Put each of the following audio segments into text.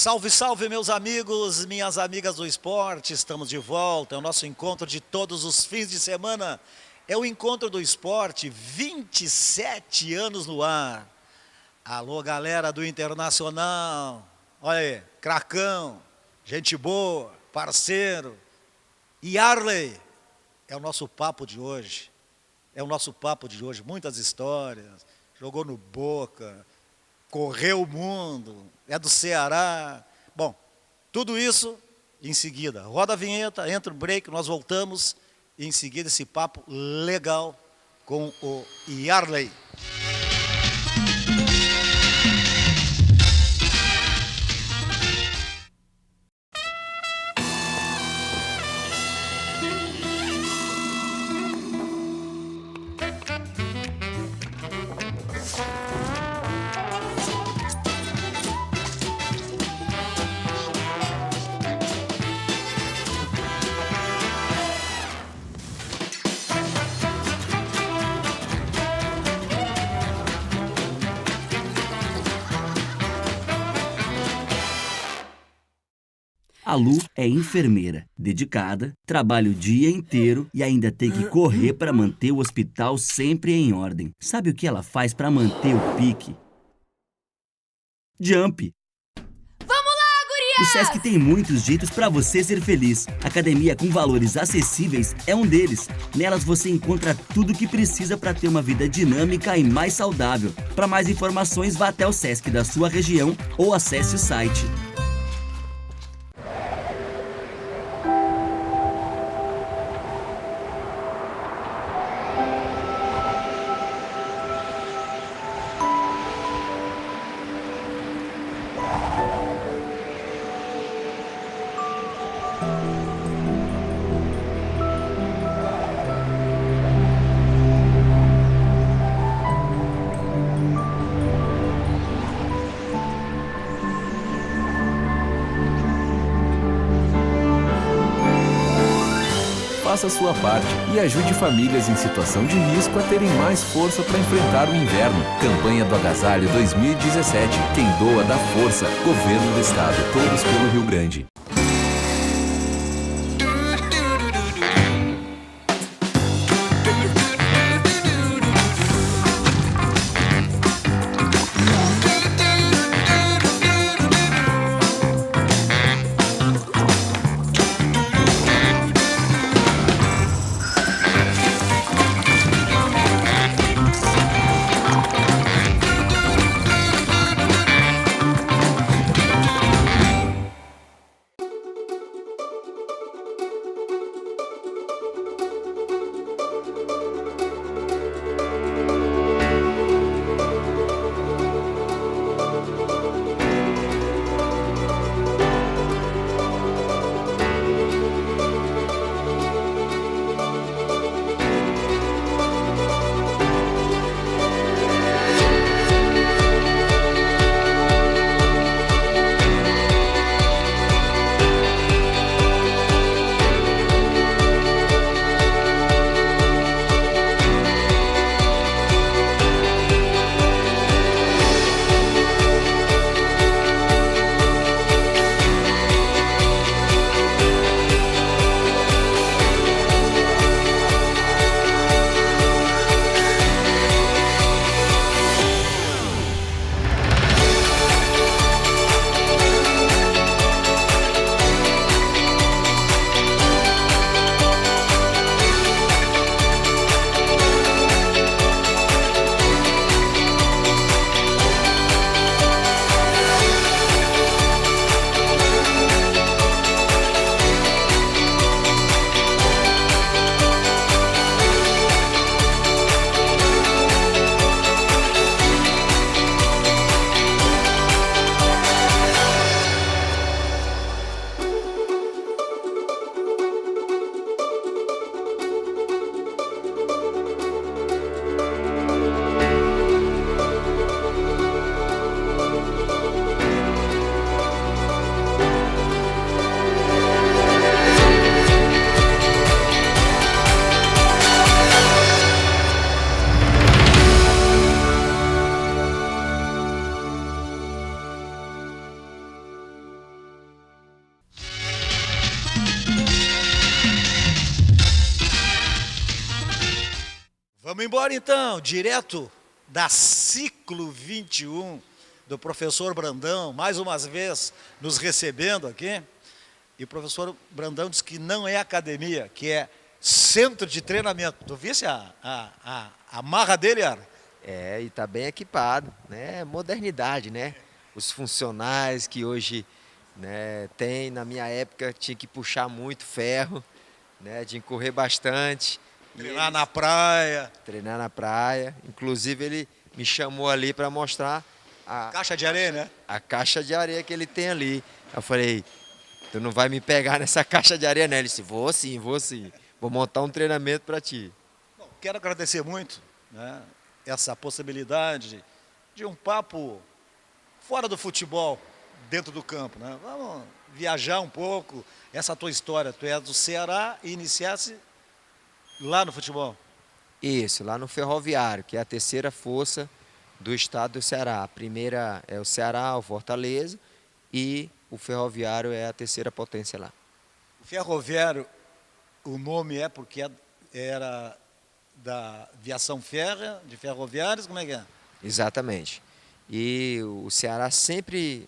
Salve, salve, meus amigos, minhas amigas do esporte, estamos de volta, é o nosso encontro de todos os fins de semana, é o Encontro do Esporte, 27 anos no ar. Alô, galera do Internacional, olha aí, Cracão, gente boa, parceiro, Yarley, é o nosso papo de hoje, muitas histórias, jogou no Boca, correu o mundo, é do Ceará. Bom, tudo isso em seguida. Roda a vinheta, entra o break, nós voltamos. E em seguida esse papo legal com o Yarley. A Lu é enfermeira, dedicada, trabalha o dia inteiro e ainda tem que correr para manter o hospital sempre em ordem. Sabe o que ela faz para manter o pique? Jump! Vamos lá, gurias! O Sesc tem muitos jeitos para você ser feliz. Academia com valores acessíveis é um deles. Nelas você encontra tudo o que precisa para ter uma vida dinâmica e mais saudável. Para mais informações, vá até o Sesc da sua região ou acesse o site. Faça a sua parte e ajude famílias em situação de risco a terem mais força para enfrentar o inverno. Campanha do Agasalho 2017. Quem doa dá força. Governo do Estado. Todos pelo Rio Grande. Vamos embora então, direto da Ciclo 21, do professor Brandão, mais uma vez nos recebendo aqui. E o professor Brandão diz que não é academia, que é centro de treinamento. Tu visse a marra dele, Ara? E está bem equipado, né? Modernidade, né? Os funcionários que hoje, né, tem, na minha época tinha que puxar muito ferro, né? Tinha que correr bastante. Treinar na praia. Treinar na praia. Inclusive ele me chamou ali para mostrar Caixa de areia, né? a caixa de areia que ele tem ali. Eu falei, tu não vai me pegar nessa caixa de areia, né? Ele disse, vou sim, vou sim. Vou montar um treinamento para ti. Bom, quero agradecer muito, né, essa possibilidade de um papo fora do futebol, dentro do campo, né? Vamos viajar um pouco. Essa tua história, tu é do Ceará e iniciasse lá no futebol. Isso, lá no Ferroviário, que é a terceira força do estado do Ceará. A primeira é o Ceará, o Fortaleza, e o Ferroviário é a terceira potência lá. O Ferroviário, o nome é porque era da aviação férrea, de ferroviários, como é que é? Exatamente. E o Ceará sempre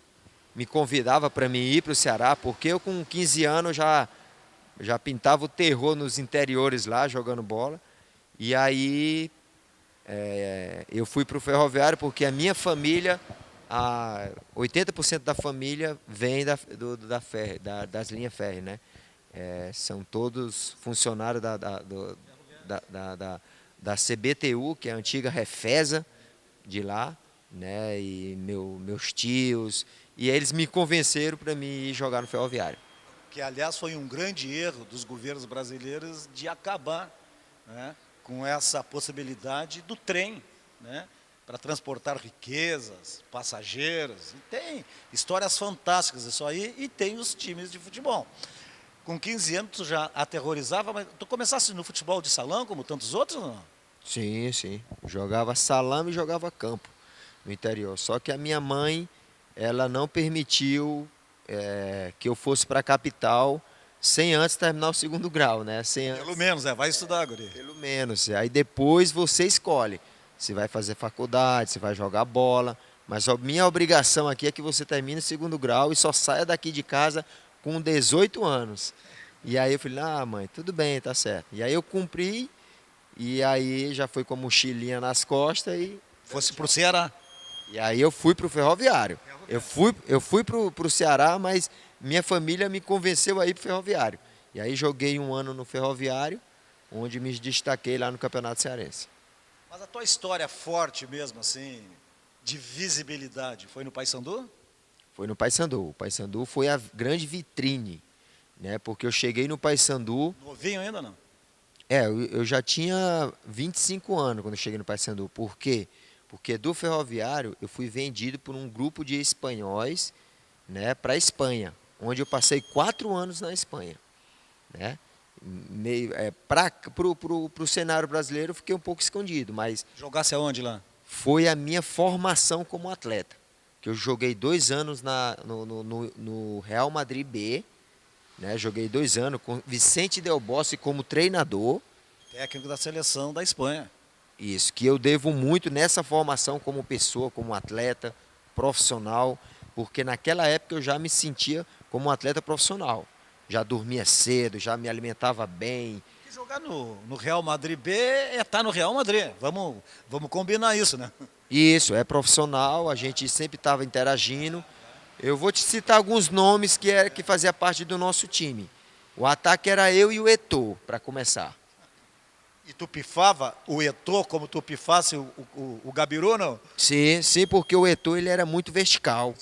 me convidava para mim ir para o Ceará, porque eu com 15 anos já pintava o terror nos interiores lá, jogando bola. E aí eu fui para o Ferroviário porque a minha família, 80% da família vem das linhas férreas, né? São todos funcionários da CBTU, que é a antiga Refesa de lá, né? E meus tios, e eles me convenceram para mim ir jogar no Ferroviário. Que, aliás, foi um grande erro dos governos brasileiros de acabar, né, com essa possibilidade do trem, né, para transportar riquezas, passageiros. E tem histórias fantásticas isso aí, e tem os times de futebol. Com 15 anos tu já aterrorizava, mas tu começaste no futebol de salão, como tantos outros, ou não? Sim, sim. Jogava salame e jogava campo no interior. Só que a minha mãe, ela não permitiu que eu fosse para a capital sem antes terminar o segundo grau, né? Pelo menos, vai estudar, guri. Pelo menos. Aí depois você escolhe se vai fazer faculdade, se vai jogar bola. Mas a minha obrigação aqui é que você termine o segundo grau e só saia daqui de casa com 18 anos. E aí eu falei, mãe, tudo bem, tá certo. E aí eu cumpri, e aí já foi com a mochilinha nas costas e... Fosse pro Ceará. E aí eu fui pro Ferroviário. Eu fui pro Ceará, mas minha família me convenceu a ir pro Ferroviário. E aí joguei um ano no Ferroviário, onde me destaquei lá no Campeonato Cearense. Mas a tua história forte mesmo, assim, de visibilidade, foi no Paysandu? Foi no Paysandu. O Paysandu foi a grande vitrine, né? Porque eu cheguei no Paysandu... Novinho ainda, não? Eu já tinha 25 anos quando eu cheguei no Paysandu. Por quê? Porque do Ferroviário eu fui vendido por um grupo de espanhóis, né, para a Espanha, onde eu passei 4 anos na Espanha, né? Para o cenário brasileiro eu fiquei um pouco escondido, mas... Jogasse aonde lá? Foi a minha formação como atleta. Que eu joguei 2 anos no Real Madrid B, né? Joguei 2 anos com Vicente Del Bosque como treinador. Técnico da seleção da Espanha. Isso, que eu devo muito nessa formação como pessoa, como atleta profissional, porque naquela época eu já me sentia como um atleta profissional. Já dormia cedo, já me alimentava bem. E jogar no Real Madrid B é estar no Real Madrid. Vamos combinar isso, né? Isso, é profissional, a gente sempre estava interagindo. Eu vou te citar alguns nomes que fazia parte do nosso time. O ataque era eu e o Eto'o, para começar. E tu pifava o Eto'o como tu pifasse o Gabiru, não? Sim, porque o Eto'o ele era muito vertical.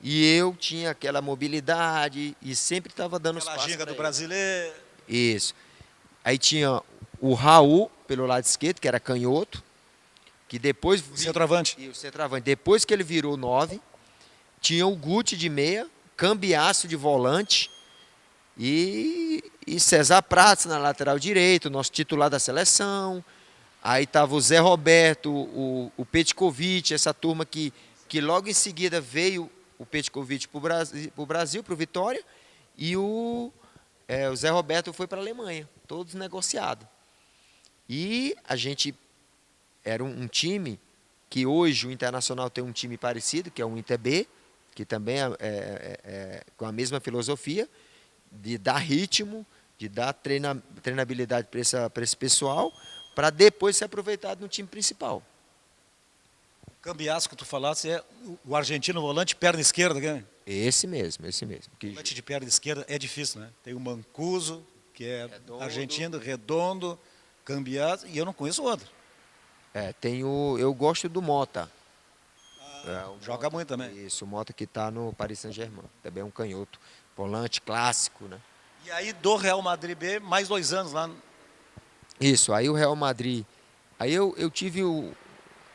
E eu tinha aquela mobilidade e sempre estava dando os passos. Aquela ginga do brasileiro. Isso. Aí tinha o Raul, pelo lado esquerdo, que era canhoto, que depois... O centroavante. E o centroavante. Depois que ele virou 9, tinha o Guti de meia, Cambiasso de volante e César Prates na lateral direito, nosso titular da seleção. Aí estava o Zé Roberto, o Petkovic, essa turma que logo em seguida veio o Petkovic para o Brasil, para o Vitória, e o Zé Roberto foi para a Alemanha, todos negociados. E a gente era um time que hoje o Internacional tem um time parecido, que é o Inter B, que também é com a mesma filosofia, de dar ritmo, de dar treinabilidade para esse pessoal, para depois ser aproveitado no time principal. Cambiasso que tu falasse é o argentino volante perna esquerda, né? Esse mesmo. Volante de perna esquerda é difícil, né? Tem o Mancuso, que é Redondo. argentino, Redondo, Cambiasso, e eu não conheço outro. Eu gosto do Mota. O Joga Mota, muito também. Isso, o Mota que está no Paris Saint-Germain. Também é um canhoto. Volante clássico, né? E aí do Real Madrid B, mais 2 anos lá. Isso, aí o Real Madrid. Aí eu tive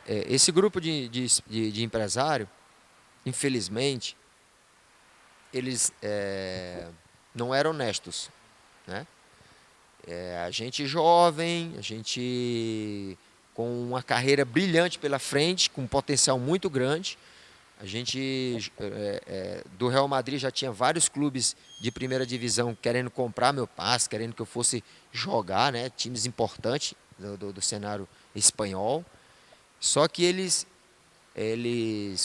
esse grupo de empresário, infelizmente, eles não eram honestos, né? A gente jovem, a gente com uma carreira brilhante pela frente, com um potencial muito grande. A gente, do Real Madrid, já tinha vários clubes de primeira divisão querendo comprar meu passe, querendo que eu fosse jogar, né? Times importantes do cenário espanhol. Só que eles,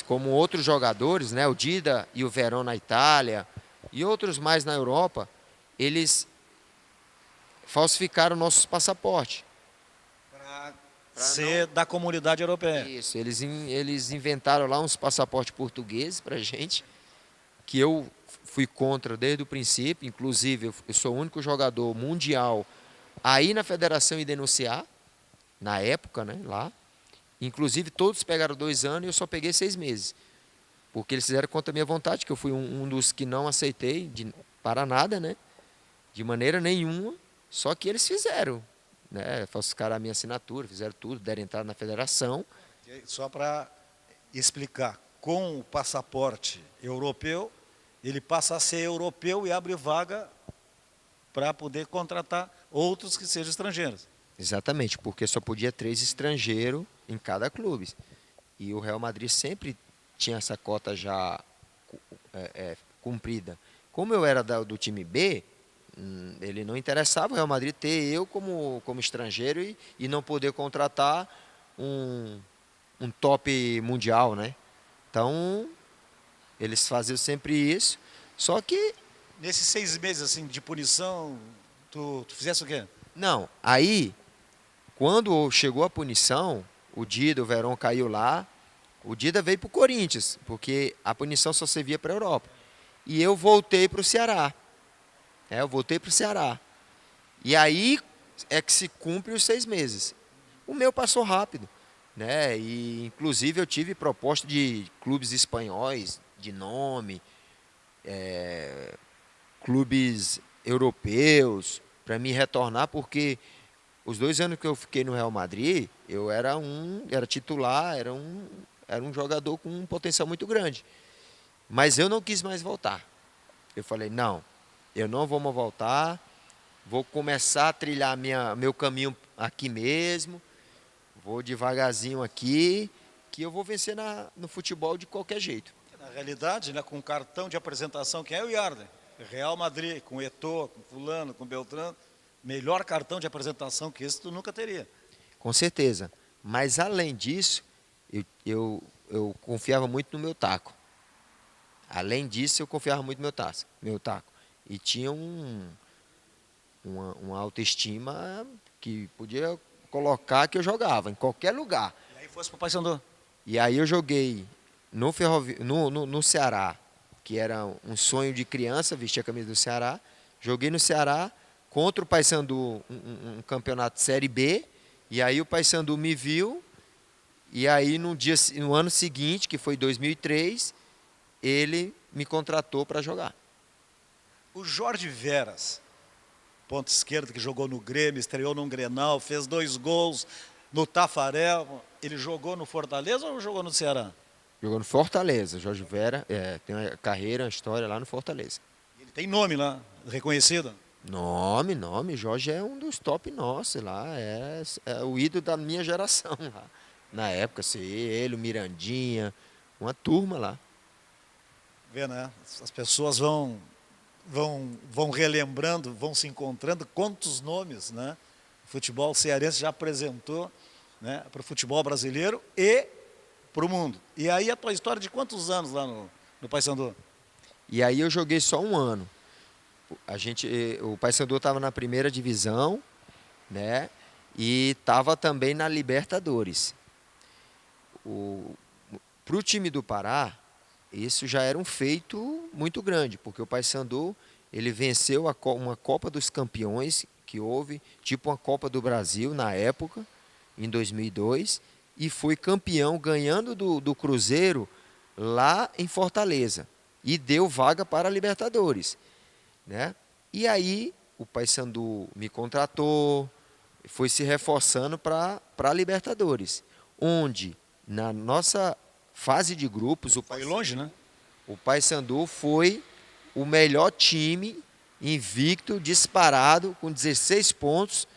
como outros jogadores, né? O Dida e o Verón na Itália e outros mais na Europa, eles falsificaram nossos passaportes. Ser da comunidade europeia. Isso, eles inventaram lá uns passaportes portugueses para gente, que eu fui contra desde o princípio. Inclusive, eu sou o único jogador mundial a ir na federação e denunciar, na época, né, lá. Inclusive, todos pegaram 2 anos e eu só peguei 6 meses. Porque eles fizeram contra a minha vontade, que eu fui um dos que não aceitei para nada, né? De maneira nenhuma. Só que eles fizeram, né? Falsificaram a minha assinatura, fizeram tudo, deram entrada na federação. Só para explicar, com o passaporte europeu, ele passa a ser europeu e abre vaga para poder contratar outros que sejam estrangeiros. Exatamente, porque só podia 3 estrangeiros em cada clube. E o Real Madrid sempre tinha essa cota já cumprida. Como eu era do time B, ele não interessava o Real Madrid ter eu como estrangeiro e não poder contratar um top mundial, né? Então, eles faziam sempre isso. Só que... Nesses 6 meses assim, de punição, tu fizesse o quê? Não, aí, quando chegou a punição, o Dida, o Verón caiu lá, o Dida veio para o Corinthians, porque a punição só servia para a Europa. E eu voltei para o Ceará. Eu voltei para o Ceará. E aí é que se cumpre os 6 meses. O meu passou rápido, né? E, inclusive, eu tive proposta de clubes espanhóis, de nome, clubes europeus, para me retornar, porque os 2 anos que eu fiquei no Real Madrid, eu era titular, era um jogador com um potencial muito grande. Mas eu não quis mais voltar. Eu falei, não, eu não vou mais voltar, vou começar a trilhar meu caminho aqui mesmo, vou devagarzinho aqui, que eu vou vencer no futebol de qualquer jeito. Na realidade, né, com cartão de apresentação, quem é o Yarden? Real Madrid, com Eto'o, com fulano, com Beltrano, melhor cartão de apresentação que esse tu nunca teria. Com certeza. Mas, além disso, eu confiava muito no meu taco. Além disso, eu confiava muito no meu taco. E tinha uma autoestima que podia colocar que eu jogava em qualquer lugar. E aí fosse para o Paysandu. E aí eu joguei no Ceará, que era um sonho de criança, vestir a camisa do Ceará. Joguei no Ceará contra o Paysandu, um campeonato Série B. E aí o Paysandu me viu. E aí no ano seguinte, que foi 2003, ele me contratou para jogar. O Jorge Veras, ponta esquerda, que jogou no Grêmio, estreou num Grenal, fez 2 gols no Tafarel. Ele jogou no Fortaleza ou jogou no Ceará? Jogou no Fortaleza. Jorge Vera tem uma carreira, uma história lá no Fortaleza. Ele tem nome lá, reconhecido? Nome. Jorge é um dos top nossos lá. É o ídolo da minha geração lá. Na época, ele, o Mirandinha, uma turma lá. Vê, né? As pessoas vão relembrando, vão se encontrando. Quantos nomes, né? O futebol cearense já apresentou né, para o futebol brasileiro e para o mundo. E aí a tua história de quantos anos lá no Paysandu? E aí eu joguei só um ano. O Paysandu estava na primeira divisão, né? E estava também na Libertadores. Para o time do Pará, isso já era um feito muito grande, porque o Paysandu ele venceu uma Copa dos Campeões que houve, tipo uma Copa do Brasil na época, em 2002, e foi campeão ganhando do Cruzeiro lá em Fortaleza e deu vaga para a Libertadores, né? E aí o Paysandu me contratou, foi se reforçando para a Libertadores, onde na nossa fase de grupos Foi longe, né? o Paysandu foi o melhor time, invicto, disparado, com 16 pontos,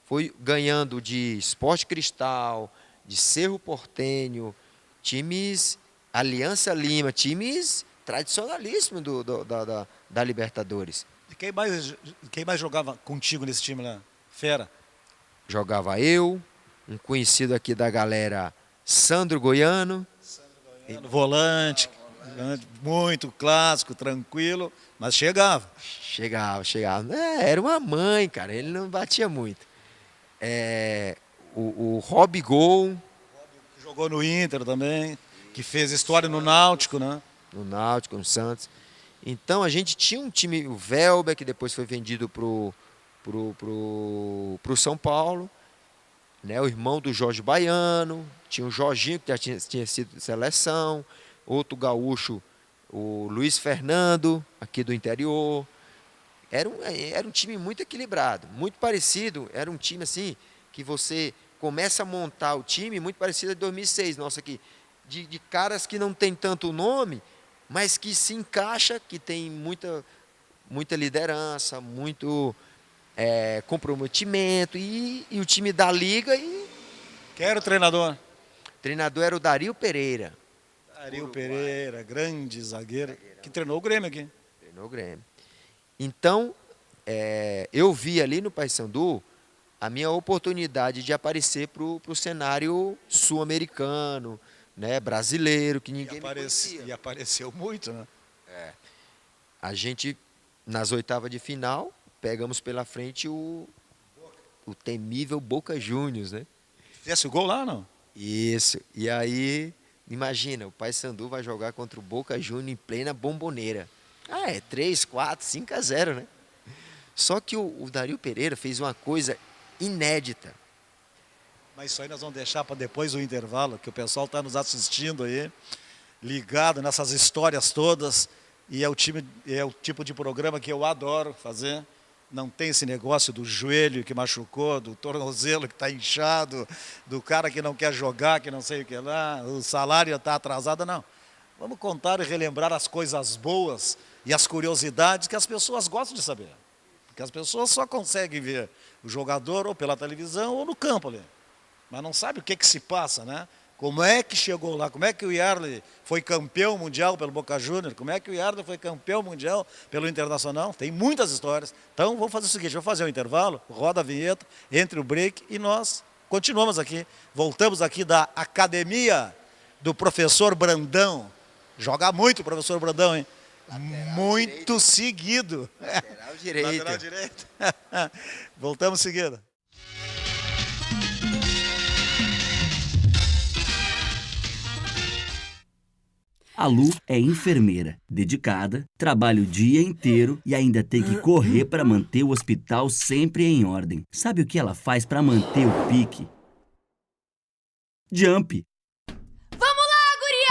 foi ganhando de Sport Cristal, de Cerro Porteño, times Aliança Lima, times tradicionalíssimos da Libertadores. E quem mais jogava contigo nesse time lá? Fera. Jogava eu, um conhecido aqui da galera, Sandro Goiano. Volante, muito clássico, tranquilo, mas chegava. Chegava. Era uma mãe, cara, ele não batia muito. O Rob Gol. Jogou no Inter também, que fez história no Náutico, né? No Náutico, no Santos. Então a gente tinha um time, o Velber, que depois foi vendido pro São Paulo, né? O irmão do Jorge Baiano, tinha o Jorginho, que já tinha sido seleção, outro gaúcho, o Luiz Fernando, aqui do interior. Era um time muito equilibrado, muito parecido, era um time assim, que você começa a montar o time, muito parecido a 2006, nossa, aqui, de caras que não tem tanto nome, mas que se encaixa, que tem muita liderança, muito comprometimento, e o time da liga. Quem era o treinador? O treinador era o Dario Pereira. Dario Pereira, grande zagueiro, que treinou o Grêmio aqui. Treinou o Grêmio. Então, eu vi ali no Paysandu a minha oportunidade de aparecer para o cenário sul-americano, né, brasileiro, que ninguém me conhecia. E apareceu muito, né? A gente, nas oitavas de final, pegamos pela frente o temível Boca Juniors, né? Fizesse o gol lá, não? Isso. E aí, imagina, o Paysandu vai jogar contra o Boca Juniors em plena Bomboneira. 3, 4, 5-0, né? Só que o Dario Pereira fez uma coisa inédita. Mas isso aí nós vamos deixar para depois do intervalo, que o pessoal está nos assistindo aí, ligado nessas histórias todas, e é o tipo de programa que eu adoro fazer. Não tem esse negócio do joelho que machucou, do tornozelo que está inchado, do cara que não quer jogar, que não sei o que lá, o salário está atrasado, não. Vamos contar e relembrar as coisas boas e as curiosidades que as pessoas gostam de saber. Porque as pessoas só conseguem ver o jogador ou pela televisão ou no campo ali. Mas não sabe o que se passa, né? Como é que chegou lá? Como é que o Yarley foi campeão mundial pelo Boca Juniors? Como é que o Yarley foi campeão mundial pelo Internacional? Tem muitas histórias. Então, vamos fazer o seguinte, vamos fazer um intervalo, roda a vinheta, entre o break e nós continuamos aqui. Voltamos aqui da academia do professor Brandão. Joga muito o professor Brandão, hein? Lateral muito direito. Seguido. Lateral direito. Lateral direito. Voltamos seguindo. A Lu é enfermeira, dedicada, trabalha o dia inteiro e ainda tem que correr para manter o hospital sempre em ordem. Sabe o que ela faz para manter o pique? Jump!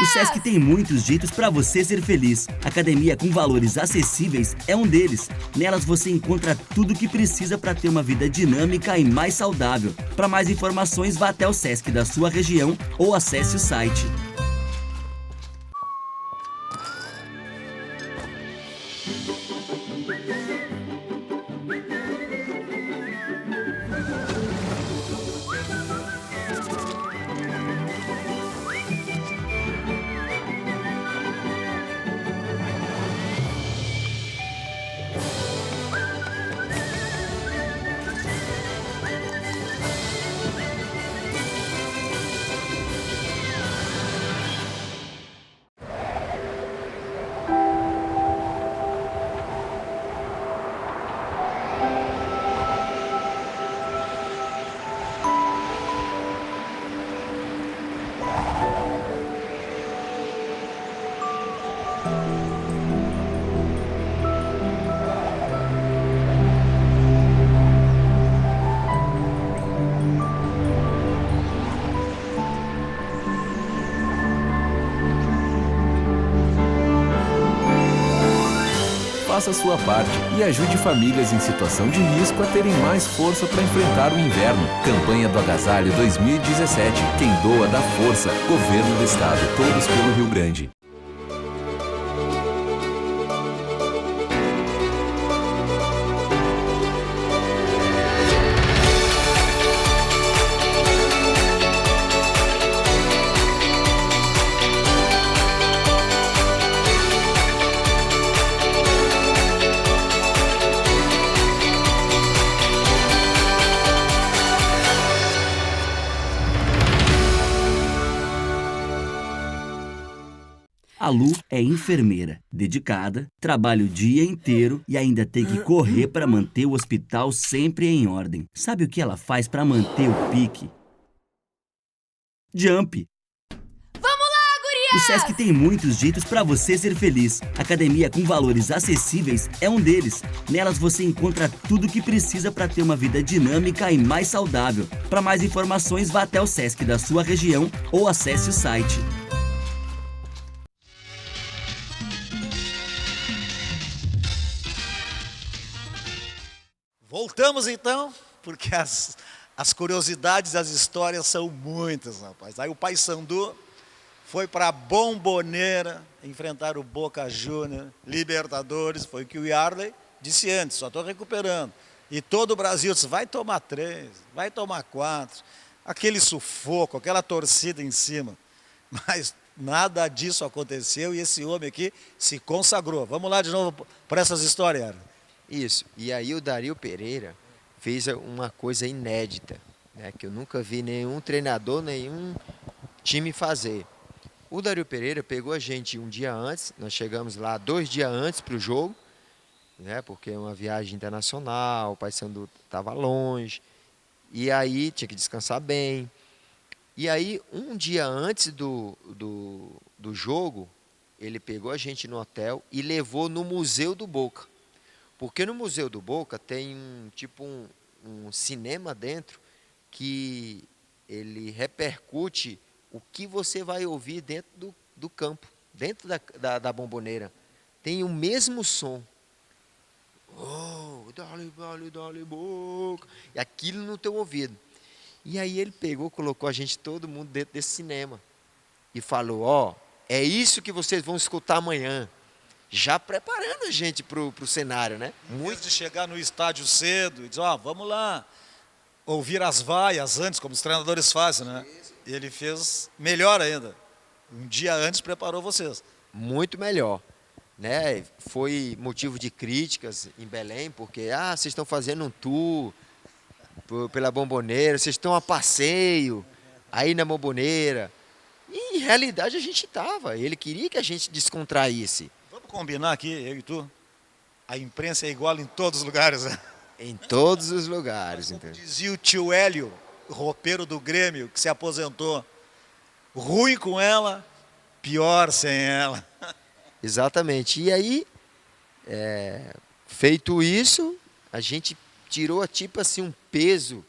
O Sesc tem muitos jeitos para você ser feliz. Academia com valores acessíveis é um deles. Nelas você encontra tudo o que precisa para ter uma vida dinâmica e mais saudável. Para mais informações, vá até o Sesc da sua região ou acesse o site. Faça a sua parte e ajude famílias em situação de risco a terem mais força para enfrentar o inverno. Campanha do Agasalho 2017. Quem doa dá força. Governo do Estado. Todos pelo Rio Grande. A Lu é enfermeira, dedicada, trabalha o dia inteiro e ainda tem que correr para manter o hospital sempre em ordem. Sabe o que ela faz para manter o pique? Jump! Vamos lá, O gurias! Sesc tem muitos jeitos para você ser feliz. Academia com valores acessíveis é um deles. Nelas você encontra tudo o que precisa para ter uma vida dinâmica e mais saudável. Para mais informações, vá até o Sesc da sua região ou acesse o site. Voltamos então, porque as curiosidades, as histórias são muitas, rapaz. Aí o Paysandu foi para a Bomboneira enfrentar o Boca Juniors, Libertadores, foi o que o Yarley disse antes, só estou recuperando. E todo o Brasil disse, vai tomar 3, vai tomar 4, aquele sufoco, aquela torcida em cima. Mas nada disso aconteceu e esse homem aqui se consagrou. Vamos lá de novo para essas histórias, Yarley. Isso. E aí o Dario Pereira fez uma coisa inédita, né, que eu nunca vi nenhum treinador, nenhum time fazer. O Dario Pereira pegou a gente um dia antes, nós chegamos lá 2 dias antes para o jogo, né, porque é uma viagem internacional, o Paysandu estava longe, e aí tinha que descansar bem. E aí, um dia antes do jogo, ele pegou a gente no hotel e levou no Museu do Boca. Porque no Museu do Boca tem um cinema dentro que ele repercute o que você vai ouvir dentro do campo, dentro da Bomboneira. Tem o mesmo som. Oh, dale, Boca. E aquilo no teu ouvido. E aí ele pegou, colocou a gente, todo mundo dentro desse cinema. E falou, ó, é isso que vocês vão escutar amanhã. Já preparando a gente para o cenário, né? Muito de chegar no estádio cedo e dizer, ó, vamos lá, ouvir as vaias antes, como os treinadores fazem, né? E ele fez melhor ainda. Um dia antes preparou vocês. Muito melhor, né? Foi motivo de críticas em Belém, porque, vocês estão fazendo um tour pela Bomboneira, vocês estão a passeio aí na Bomboneira. E, em realidade, a gente estava. Ele queria que a gente descontraísse. Vamos combinar aqui, eu e tu? A imprensa é igual em todos os lugares, né? Em todos os lugares. Como Entendeu? dizia o tio Hélio, roupeiro do Grêmio, que se aposentou. Ruim com ela, pior sem ela. Exatamente. E aí, feito isso, a gente tirou tipo assim um peso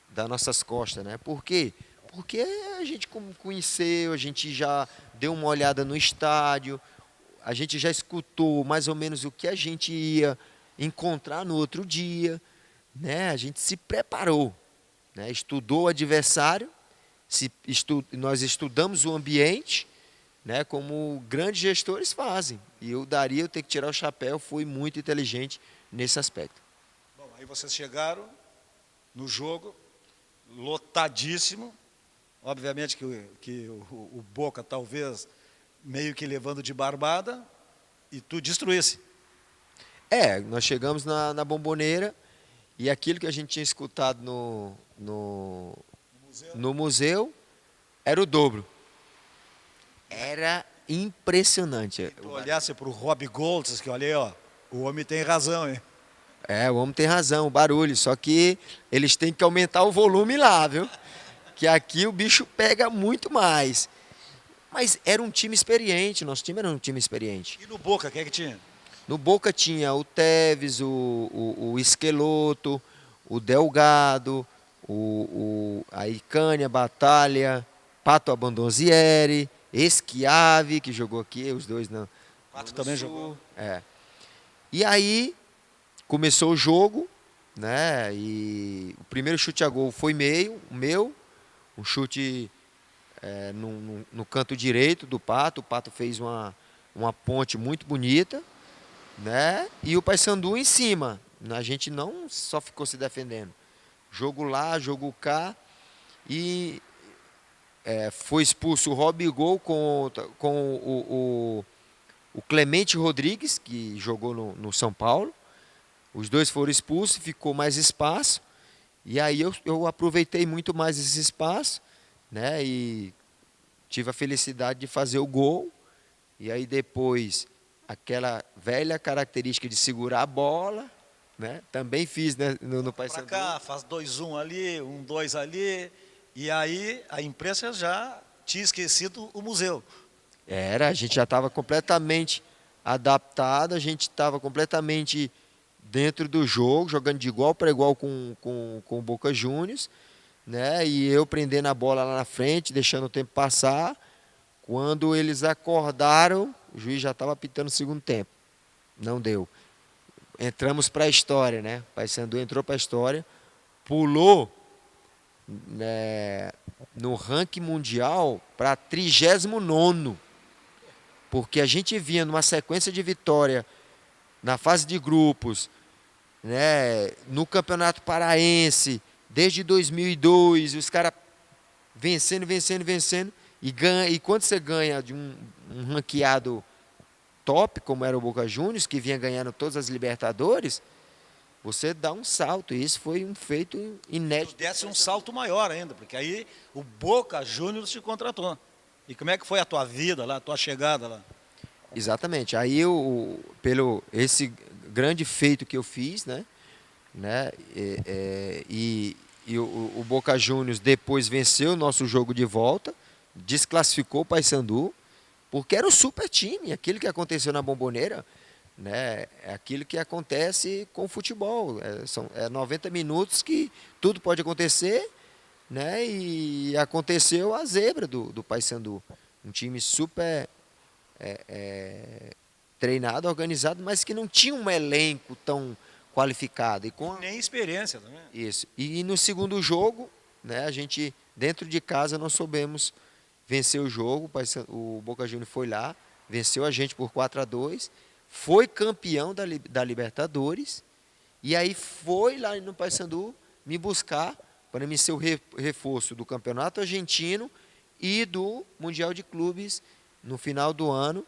das nossas costas, né? Por quê? Porque a gente conheceu, a gente já deu uma olhada no estádio, a gente já escutou mais ou menos o que a gente ia encontrar no outro dia, né? A gente se preparou, né? Estudou o adversário, nós estudamos o ambiente, né? Como grandes gestores fazem. E eu tenho que tirar o chapéu, fui muito inteligente nesse aspecto. Bom, aí vocês chegaram no jogo, lotadíssimo. Obviamente que o Boca talvez meio que levando de barbada e tu destruísse. Nós chegamos na Bomboneira e aquilo que a gente tinha escutado no museu era o dobro. Era impressionante. Se tu olhasse para o Rob Golds, que olha aí, ó, o homem tem razão, hein? O homem tem razão, o barulho, só que eles têm que aumentar o volume lá, viu? Que aqui o bicho pega muito mais. Mas era um time experiente, nosso time era um time experiente. E no Boca, quem é que tinha? No Boca tinha o Tevez, o Esqueloto, o Delgado, a Icânia, Batalha, Pato Abandonzieri, Schiavi, que jogou aqui, os dois não. Pato também jogou. E aí começou o jogo, né? E o primeiro chute a gol foi o meu, um chute no canto direito do Pato. O Pato fez uma ponte muito bonita, né? E o Paysandu em cima. A gente não só ficou se defendendo. Jogo lá, jogo cá. E foi expulso o Robigol com o Clemente Rodrigues, que jogou no São Paulo. Os dois foram expulsos, ficou mais espaço. E aí eu aproveitei muito mais esse espaço, né? E tive a felicidade de fazer o gol. E aí depois, aquela velha característica de segurar a bola, né? Também fiz, né, no Paysandu. Pra cá, faz 2-1 ali, 1-2 ali. E aí a imprensa já tinha esquecido o museu. A gente já estava completamente adaptado, a gente estava completamente dentro do jogo, jogando de igual para igual com o Boca Juniors, né? E eu prendendo a bola lá na frente, deixando o tempo passar. Quando eles acordaram, o juiz já estava apitando o segundo tempo. Não deu. Entramos para a história, né? O Paysandu entrou para a história, pulou, né, no ranking mundial para 39º. Porque a gente vinha numa sequência de vitória na fase de grupos, né, no Campeonato Paraense, desde 2002, os caras vencendo. E quando você ganha de um ranqueado top, como era o Boca Juniors, que vinha ganhando todas as Libertadores, você dá um salto. E isso foi um feito inédito. Desse um salto maior ainda, porque aí o Boca Juniors te contratou. E como é que foi a tua vida lá, a tua chegada lá? Exatamente. Aí pelo esse grande feito que eu fiz, né? E o Boca Juniors depois venceu o nosso jogo de volta, desclassificou o Paysandu, porque era um super time. Aquilo que aconteceu na Bombonera, né, é aquilo que acontece com o futebol. São 90 minutos que tudo pode acontecer, né? E aconteceu a zebra do Paysandu. Um time super treinado, organizado, mas que não tinha um elenco tão qualificado. Nem experiência também. Isso. E no segundo jogo, né, a gente, dentro de casa, nós soubemos vencer o jogo. O Boca Juniors foi lá, venceu a gente por 4-2, foi campeão da Libertadores, e aí foi lá no Paysandu me buscar para me ser o reforço do Campeonato Argentino e do Mundial de Clubes no final do ano,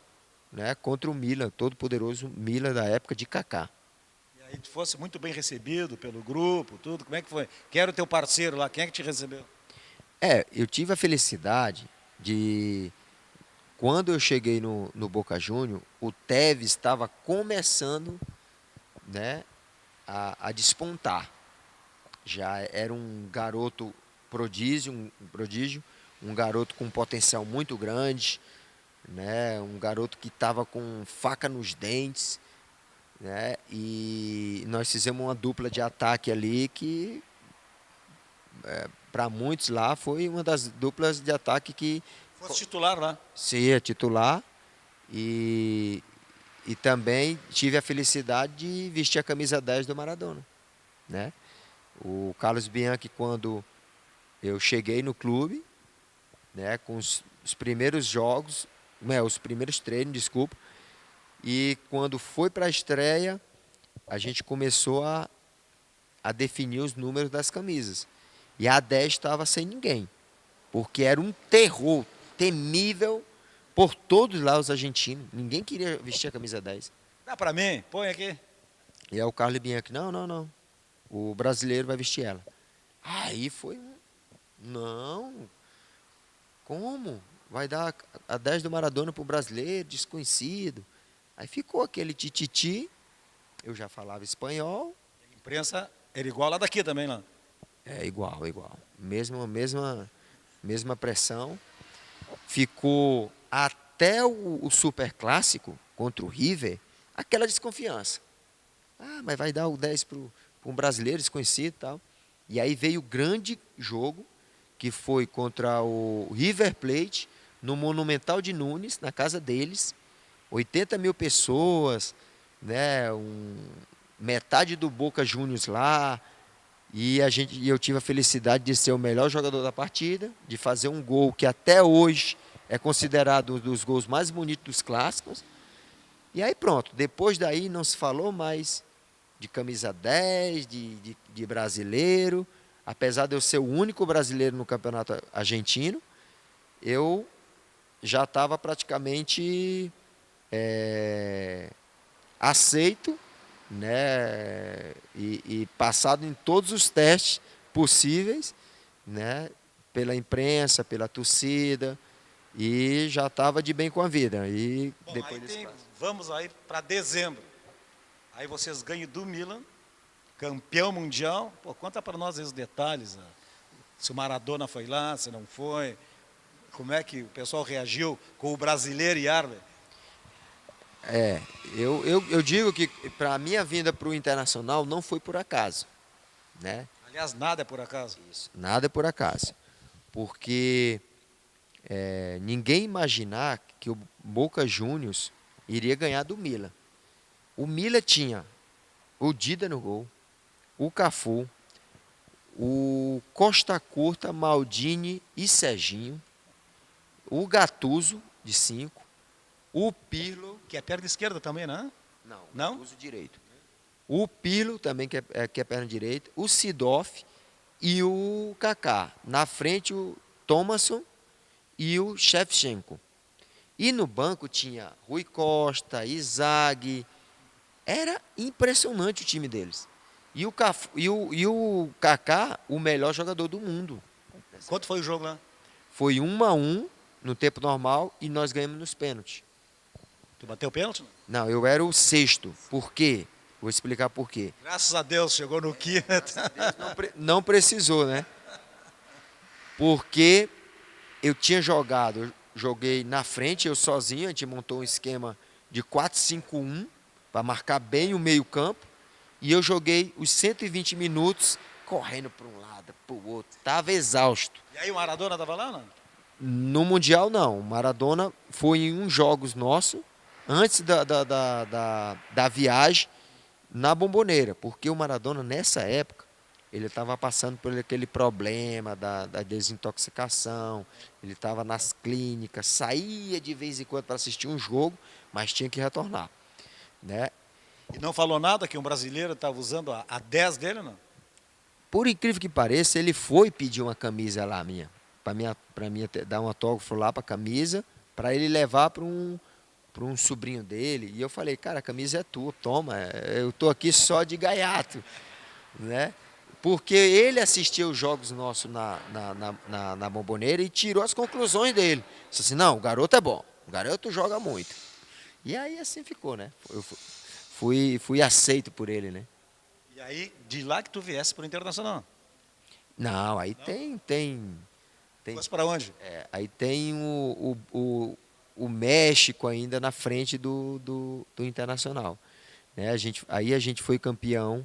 né, contra o Milan, todo poderoso Milan da época de Kaká. E aí tu fosse muito bem recebido pelo grupo, tudo, como é que foi? Quem era o teu parceiro lá, quem é que te recebeu? Eu tive a felicidade de, quando eu cheguei no Boca Juniors, o Tevez estava começando, né, a despontar. Já era um garoto prodígio, um garoto com um potencial muito grande, né, um garoto que estava com faca nos dentes, né, e nós fizemos uma dupla de ataque ali que, para muitos lá, foi uma das duplas de ataque que... Fosse titular lá? Sim, é titular. E também tive a felicidade de vestir a camisa 10 do Maradona, né? O Carlos Bianchi, quando eu cheguei no clube, né, com os primeiros jogos, os primeiros treinos, desculpa, e quando foi para a estreia, a gente começou a definir os números das camisas. E a 10 estava sem ninguém, porque era um terror temível por todos lá os argentinos. Ninguém queria vestir a camisa 10. Dá para mim? Põe aqui. E aí o Carlos Bianchi, não. O brasileiro vai vestir ela. Aí foi, não, como? Vai dar a 10 do Maradona para o brasileiro, desconhecido. Aí ficou aquele tititi, eu já falava espanhol. A imprensa era igual lá daqui também, lá. Igual. Mesma pressão. Ficou até o Super Clássico contra o River, aquela desconfiança. Mas vai dar o 10 para um brasileiro desconhecido e tal. E aí veio o grande jogo, que foi contra o River Plate, no Monumental de Nunes, na casa deles. 80 mil pessoas, né, metade do Boca Juniors lá, e eu tive a felicidade de ser o melhor jogador da partida, de fazer um gol que até hoje é considerado um dos gols mais bonitos dos clássicos. E aí pronto, depois daí não se falou mais de camisa 10, de brasileiro. Apesar de eu ser o único brasileiro no campeonato argentino, eu já estava praticamente aceito, né, e passado em todos os testes possíveis, né, pela imprensa, pela torcida, e já estava de bem com a vida. E Bom, depois aí desse vamos aí para dezembro. Aí vocês ganham do Milan, campeão mundial. Pô, conta para nós esses detalhes. Né? Se o Maradona foi lá, se não foi. Como é que o pessoal reagiu com o brasileiro e Arle? Eu digo que para a minha vinda para o Internacional não foi por acaso, né? Aliás, nada é por acaso. Isso, nada é por acaso. Porque ninguém imaginar que o Boca Juniors iria ganhar do Milan. O Milan tinha o Dida no gol, o Cafu, o Costa Curta, Maldini e Serginho, o Gattuso de 5, o Pirlo, Que é perna esquerda também, né? não, Gattuso direito. O Pirlo também que é perna direita, o Sidoff e o Kaká. Na frente o Thomasson e o Shevchenko. E no banco tinha Rui Costa, Izag. Era impressionante o time deles. E o Kaká, o melhor jogador do mundo. Quanto foi o jogo lá? Foi 1-1 no tempo normal e nós ganhamos nos pênaltis. Tu bateu o pênalti? Não, eu era o sexto. Por quê? Vou explicar por quê. Graças a Deus, chegou no quinto. Não precisou, né? Porque eu tinha jogado, eu joguei na frente, eu sozinho, a gente montou um esquema de 4-5-1 para marcar bem o meio-campo, e eu joguei os 120 minutos correndo para um lado, para o outro. Estava exausto. E aí o Maradona estava lá, não? No Mundial, não. O Maradona foi em uns jogos nossos, antes da viagem, na Bomboneira, porque o Maradona, nessa época, ele estava passando por aquele problema da desintoxicação, ele estava nas clínicas, saía de vez em quando para assistir um jogo, mas tinha que retornar, né? E não falou nada que um brasileiro estava usando a 10 dele, não? Por incrível que pareça, ele foi pedir uma camisa lá minha, para mim dar um autógrafo lá para a camisa, para ele levar para um sobrinho dele. E eu falei, cara, a camisa é tua, toma, eu tô aqui só de gaiato, né? Porque ele assistiu os jogos nossos na Bomboneira e tirou as conclusões dele. Disse assim, não, o garoto é bom, o garoto joga muito. E aí assim ficou, né? Eu fui aceito por ele, né? E aí, de lá que tu viesse para o Internacional? Não, aí Não? tem Fosse para onde? aí tem o México ainda na frente do Internacional, né? Aí a gente foi campeão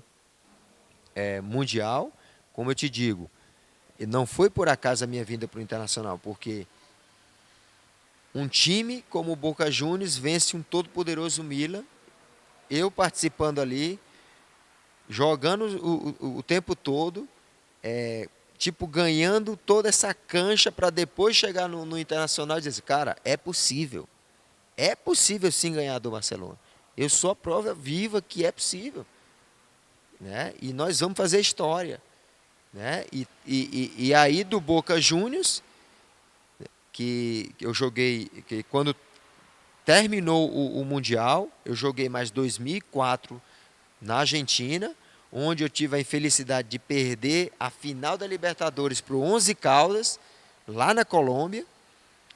mundial, como eu te digo, e não foi por acaso a minha vinda para o Internacional, porque um time como o Boca Juniors vence um todo-poderoso Milan, eu participando ali, jogando o tempo todo, tipo, ganhando toda essa cancha para depois chegar no Internacional e dizer assim, cara, é possível sim ganhar do Barcelona. Eu sou a prova viva que é possível, né? E nós vamos fazer história, né? E aí do Boca Juniors, que eu joguei, que quando terminou o Mundial, eu joguei mais 2004 na Argentina, onde eu tive a infelicidade de perder a final da Libertadores para o Once Caldas, lá na Colômbia,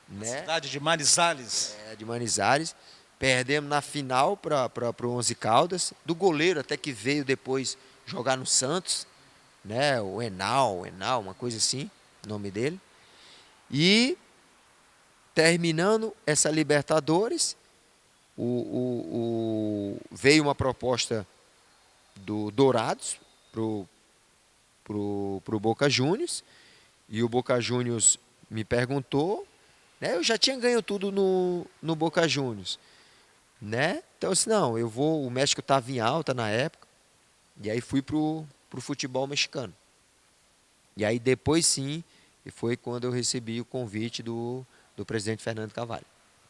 né? Cidade de Manizales. De Manizales. Perdemos na final para o Once Caldas, do goleiro até que veio depois jogar no Santos, né? O Henao, uma coisa assim, o nome dele. E terminando essa Libertadores, veio uma proposta do Dourados pro Boca Juniors, e o Boca Juniors me perguntou, né? Eu já tinha ganho tudo no Boca Juniors. né? Então, assim, não, eu vou... O México estava em alta na época, e aí fui pro futebol mexicano. E aí depois sim, e foi quando eu recebi o convite do presidente Fernando Carvalho.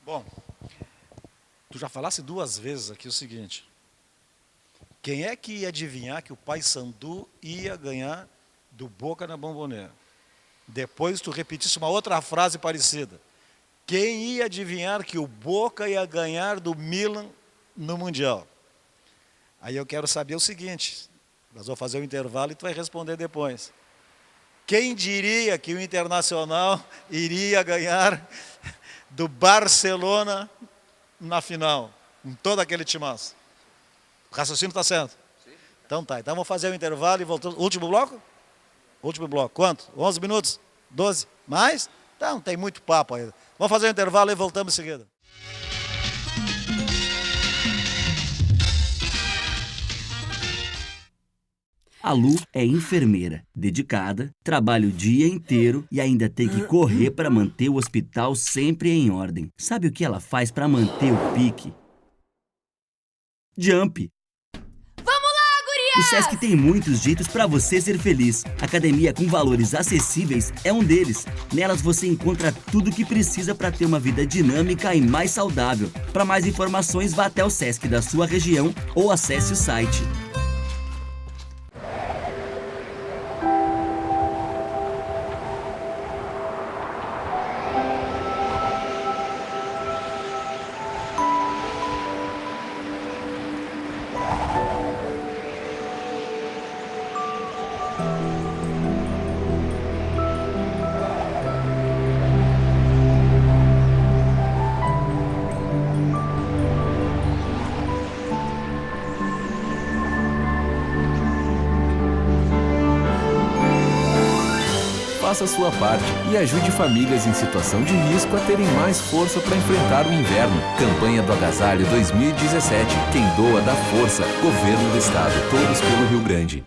Bom, tu já falasse 2 vezes aqui o seguinte. Quem é que ia adivinhar que o Paysandu ia ganhar do Boca na Bombonera? Depois tu repetisse uma outra frase parecida. Quem ia adivinhar que o Boca ia ganhar do Milan no Mundial? Aí eu quero saber o seguinte, nós vamos fazer um intervalo e tu vai responder depois. Quem diria que o Internacional iria ganhar do Barcelona na final, com todo aquele timaço? O raciocínio está certo? Sim. Então tá, então vamos fazer o intervalo e voltamos. Último bloco? Último bloco, quanto? 11 minutos? 12? Mais? Então tem muito papo ainda. Vamos fazer o intervalo e voltamos em seguida. A Lu é enfermeira, dedicada, trabalha o dia inteiro e ainda tem que correr para manter o hospital sempre em ordem. Sabe o que ela faz para manter o pique? Jump! O Sesc tem muitos jeitos para você ser feliz. Academia com valores acessíveis é um deles. Nelas você encontra tudo o que precisa para ter uma vida dinâmica e mais saudável. Para mais informações, vá até o Sesc da sua região ou acesse o site. Faça a sua parte e ajude famílias em situação de risco a terem mais força para enfrentar o inverno. Campanha do Agasalho 2017. Quem doa dá força. Governo do Estado. Todos pelo Rio Grande.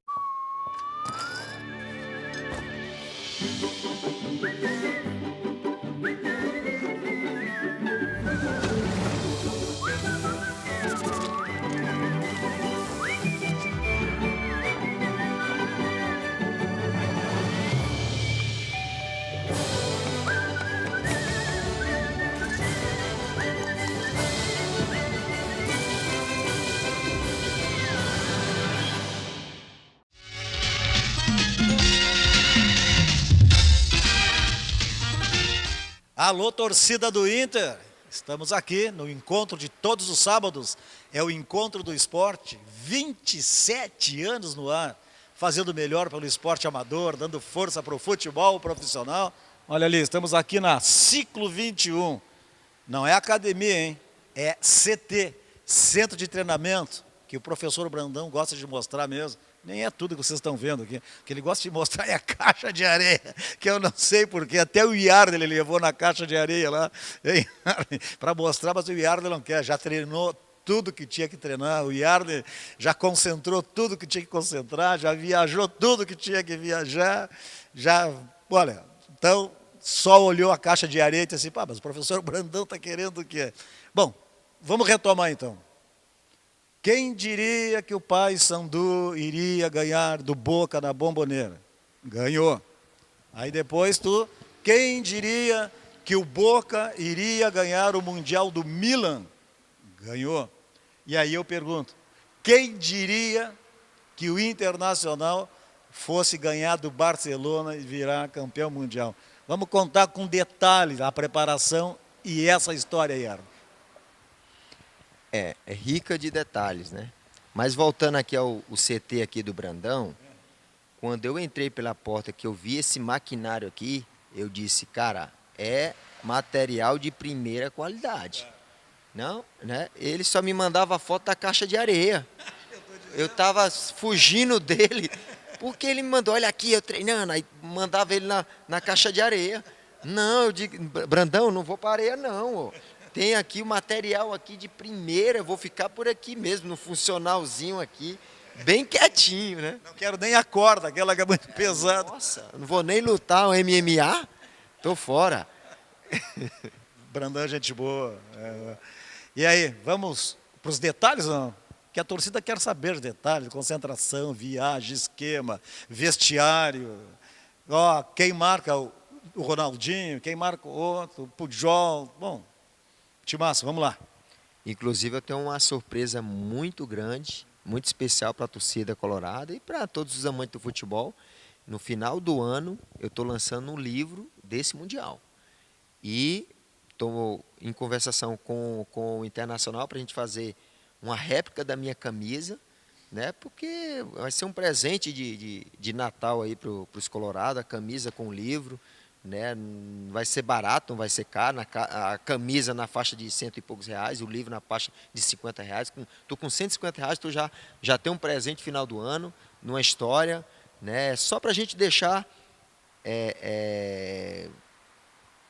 Alô, torcida do Inter, estamos aqui no encontro de todos os sábados, é o Encontro do Esporte, 27 anos no ar, fazendo o melhor pelo esporte amador, dando força para o futebol profissional. Olha ali, estamos aqui na Ciclo 21, não é academia, hein? É CT, Centro de Treinamento, que o professor Brandão gosta de mostrar mesmo. Nem é tudo que vocês estão vendo aqui. O que ele gosta de mostrar é a caixa de areia, que eu não sei porquê. Até o Iardo ele levou na caixa de areia lá para mostrar, mas o Iardo não quer. Já treinou tudo que tinha que treinar. O Iardo já concentrou tudo que tinha que concentrar, já viajou tudo que tinha que viajar. Olha, então só olhou a caixa de areia e disse assim, pá, mas o professor Brandão está querendo o quê? Bom, vamos retomar então. Quem diria que o Paysandu iria ganhar do Boca na Bombonera? Ganhou. Aí depois quem diria que o Boca iria ganhar o Mundial do Milan? Ganhou. E aí eu pergunto, quem diria que o Internacional fosse ganhar do Barcelona e virar campeão mundial? Vamos contar com detalhes a preparação e essa história aí, Arno. É rica de detalhes, né? Mas voltando aqui ao CT aqui do Brandão, quando eu entrei pela porta que eu vi esse maquinário aqui, eu disse, cara, é material de primeira qualidade. Não, né? Ele só me mandava foto da caixa de areia. Eu tava fugindo dele, porque ele me mandou, olha aqui, eu treinando, aí mandava ele na caixa de areia. Não, eu digo, Brandão, não vou para areia não, ó. Tem aqui o material aqui de primeira, eu vou ficar por aqui mesmo, no funcionalzinho aqui, bem quietinho, né? Não quero nem a corda, aquela que é muito pesada. Nossa, não vou nem lutar um MMA, tô fora. Brandão é gente boa. E aí, vamos para os detalhes, não? Que a torcida quer saber os detalhes, concentração, viagem, esquema, vestiário. Ó, quem marca o Ronaldinho, quem marca o outro, o Pujol. Bom, timaço, vamos lá. Inclusive, eu tenho uma surpresa muito grande, muito especial para a torcida colorada e para todos os amantes do futebol. No final do ano, eu estou lançando um livro desse Mundial. E estou em conversação com o Internacional para a gente fazer uma réplica da minha camisa, né? Porque vai ser um presente de Natal aí para os colorados, a camisa com o livro. Né? Vai ser barato, não vai ser caro. A camisa na faixa de R$100 e poucos, o livro na faixa de R$50. Tu com R$150 tu já tem um presente final do ano, numa história, né? Só para a gente deixar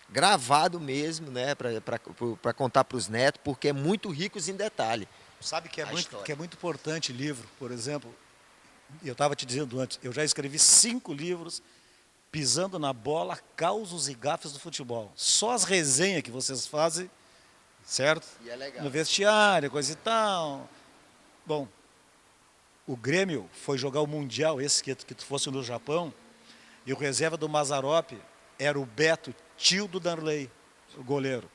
gravado mesmo, né? Para contar para os netos, porque é muito ricos em detalhe. Sabe que é muito importante livro, por exemplo, eu estava te dizendo antes, eu já escrevi 5 livros pisando na bola, causos e gafes do futebol. Só as resenhas que vocês fazem, certo? E é legal. No vestiário, coisa e tal. Bom, o Grêmio foi jogar o Mundial, esse que tu fosse no Japão, e o reserva do Mazzaropi era o Beto, tio do Darley, o goleiro.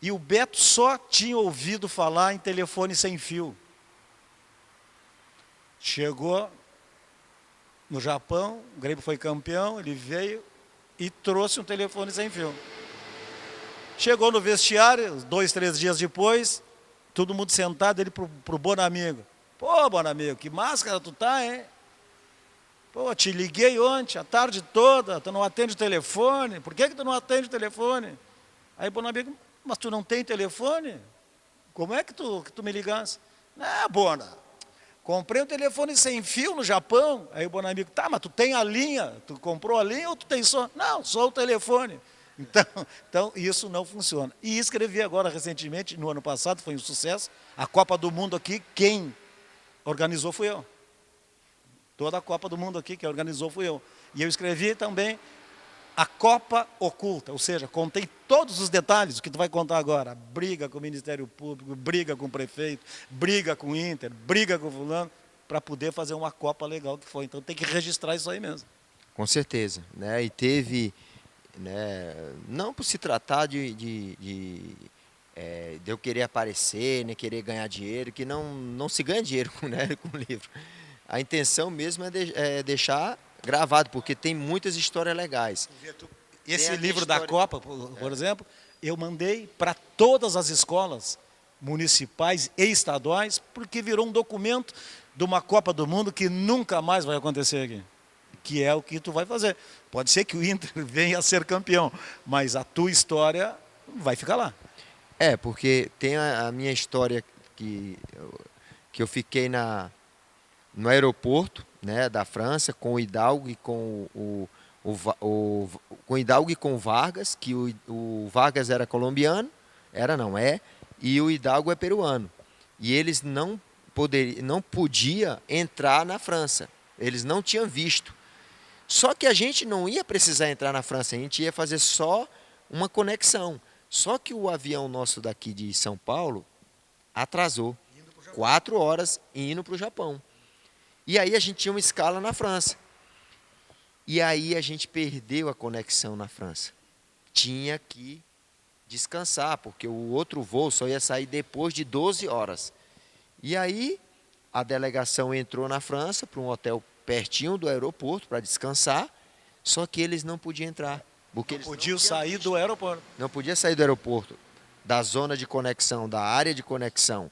E o Beto só tinha ouvido falar em telefone sem fio. Chegou no Japão, o Grêmio foi campeão, ele veio e trouxe um telefone sem fio. Chegou no vestiário, 2, 3 dias depois, todo mundo sentado, ele pro Bonamigo. Pô, Bonamigo, que máscara tu tá, hein? Pô, te liguei ontem, a tarde toda, tu não atende o telefone, por que tu não atende o telefone? Aí o Bonamigo, mas tu não tem telefone? Como é que tu me ligasse? Não, Bona, comprei um telefone sem fio no Japão. Aí o Bonamigo, tá, mas tu tem a linha? Tu comprou a linha ou tu tem só? Não, só o telefone. Então isso não funciona. E escrevi agora recentemente, no ano passado, foi um sucesso, a Copa do Mundo aqui, quem organizou fui eu. Toda a Copa do Mundo aqui, quem organizou fui eu. E eu escrevi também a Copa Oculta, ou seja, contei todos os detalhes, o que tu vai contar agora. Briga com o Ministério Público, briga com o prefeito, briga com o Inter, briga com o fulano, para poder fazer uma Copa legal que foi. Então tem que registrar isso aí mesmo. Com certeza, né? E teve, né, não por se tratar de eu querer aparecer, nem querer ganhar dinheiro, que não se ganha dinheiro né, com livro. A intenção mesmo é deixar gravado, porque tem muitas histórias legais. Esse livro da Copa, por exemplo, eu mandei para todas as escolas municipais e estaduais, porque virou um documento de uma Copa do Mundo que nunca mais vai acontecer aqui. Que é o que tu vai fazer. Pode ser que o Inter venha a ser campeão, mas a tua história vai ficar lá. Porque tem a minha história que eu fiquei no aeroporto, né, da França, com o Hidalgo e com com Hidalgo e com o Vargas, que o Vargas era colombiano, e o Hidalgo é peruano. E eles não podiam entrar na França, eles não tinham visto. Só que a gente não ia precisar entrar na França, a gente ia fazer só uma conexão. Só que o avião nosso daqui de São Paulo atrasou 4 horas indo para o Japão. E aí a gente tinha uma escala na França. E aí a gente perdeu a conexão na França. Tinha que descansar, porque o outro voo só ia sair depois de 12 horas. E aí a delegação entrou na França para um hotel pertinho do aeroporto para descansar, só que eles não podiam entrar. Porque eles podiam sair do aeroporto. Não podia sair do aeroporto, da zona de conexão, da área de conexão.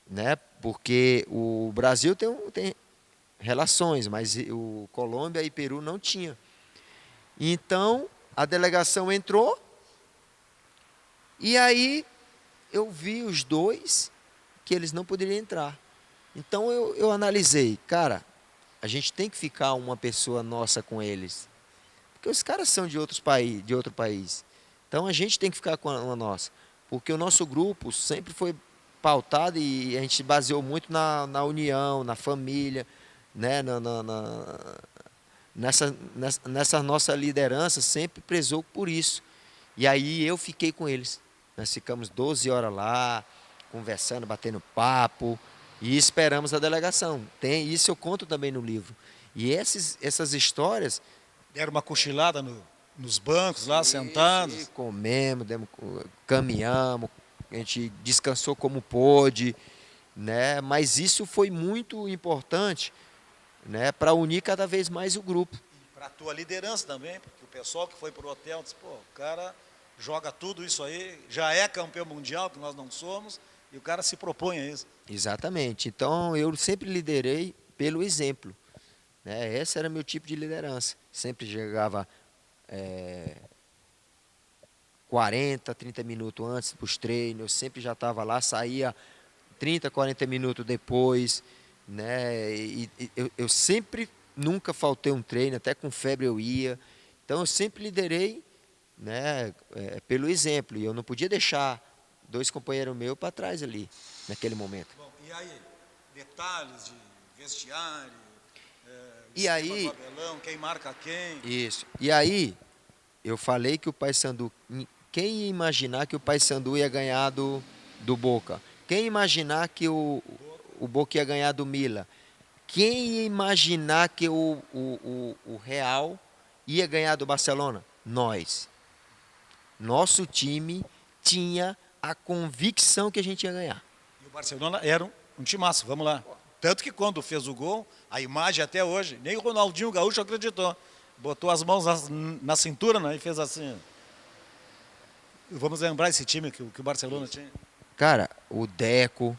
Né? Porque o Brasil tem relações, mas o Colômbia e Peru não tinha. Então, a delegação entrou, e aí eu vi os dois que eles não poderiam entrar. Então, eu analisei, cara, a gente tem que ficar uma pessoa nossa com eles, porque os caras são de outro país. Então, a gente tem que ficar com uma nossa, porque o nosso grupo sempre foi pautado e a gente baseou muito na união, na família, né? Nessa nossa liderança sempre prezou por isso. E aí eu fiquei com eles. Nós ficamos 12 horas lá, conversando, batendo papo e esperamos a delegação. Isso eu conto também no livro. E essas histórias... Deram uma cochilada nos bancos lá, sentados. Comemos, caminhamos, a gente descansou como pôde, né? Mas isso foi muito importante, né, para unir cada vez mais o grupo. Para a tua liderança também, porque o pessoal que foi para o hotel disse, pô, o cara joga tudo isso aí, já é campeão mundial, que nós não somos, e o cara se propõe a isso. Exatamente. Então, eu sempre liderei pelo exemplo, né? Esse era meu tipo de liderança. Sempre chegava 40, 30 minutos antes para os treinos, eu sempre já estava lá, saía 30, 40 minutos depois, né? E eu sempre, nunca faltei um treino, até com febre eu ia. Então, eu sempre liderei, né, pelo exemplo, e eu não podia deixar 2 companheiros meus para trás ali, naquele momento. Bom, e aí, detalhes de vestiário, E aí, do Abelão, quem marca quem? isso. E aí, eu falei que o Paysandu, quem ia imaginar que o Paysandu ia ganhar do Boca? Quem ia imaginar que o Boca ia ganhar do Mila? Quem ia imaginar que o Real ia ganhar do Barcelona? Nós. Nosso time tinha a convicção que a gente ia ganhar. E o Barcelona era um timaço, vamos lá. Tanto que quando fez o gol, a imagem até hoje, nem o Ronaldinho Gaúcho acreditou. Botou as mãos na cintura, né, e fez assim. Vamos lembrar esse time que o Barcelona tinha. Cara, o Deco,